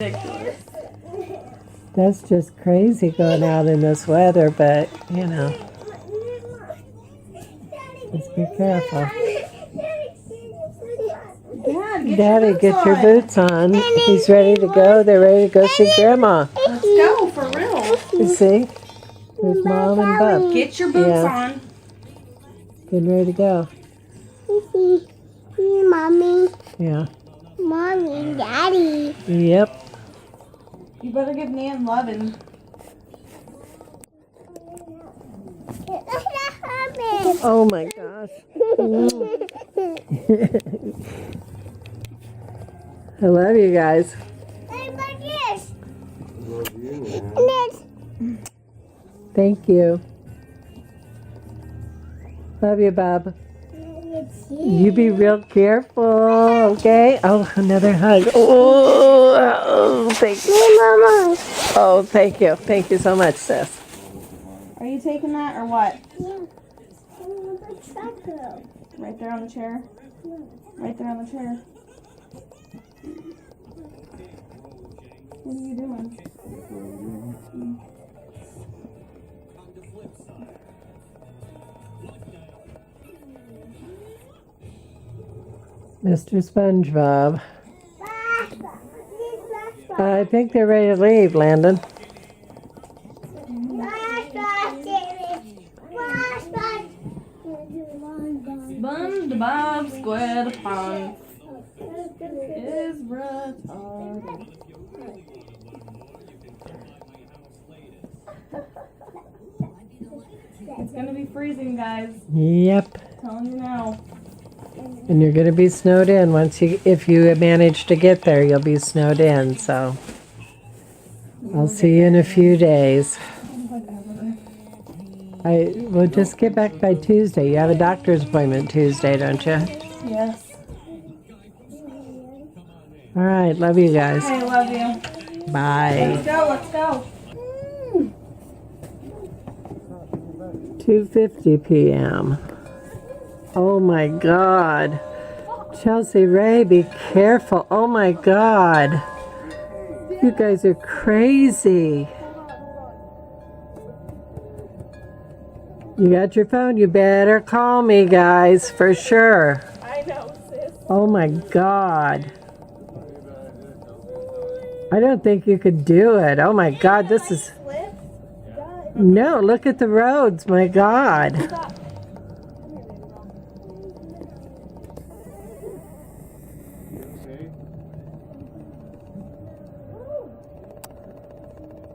Ridiculous. That's just crazy going out in this weather, but you know, just be careful. Daddy, get your boots on. He's ready to go. They're ready to go see Grandma. Let's go, for real. You see? There's Mom and Bub. Get your boots on. Getting ready to go. Mommy. Yeah. Mommy, Daddy. Yep. You better give Nan loving. Oh my gosh. I love you guys. Thank you. Love you, Bob. You be real careful, okay? Oh, another hug. Oh, thank you. Oh, thank you. Thank you so much, sis. Are you taking that or what? Yeah. Right there on the chair? Right there on the chair. What are you doing? Mr. SpongeBob. I think they're ready to leave, Landon. SpongeBob SquarePants is retarded. It's gonna be freezing, guys. Yep. Telling you now. And you're gonna be snowed in if you manage to get there, you'll be snowed in, so I'll see you in a few days. We'll just get back by Tuesday. You have a doctor's appointment Tuesday, don't you? Yes. All right, love you guys. I love you. Bye. Let's go, let's go. 2:50 p.m. Oh my God. Chelsea Ray, be careful. Oh my God. You guys are crazy. You got your phone? You better call me, guys, for sure. I know, sis. Oh my God. I don't think you could do it. Oh my God, this is... No, look at the roads, my God.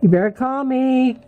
You better call me.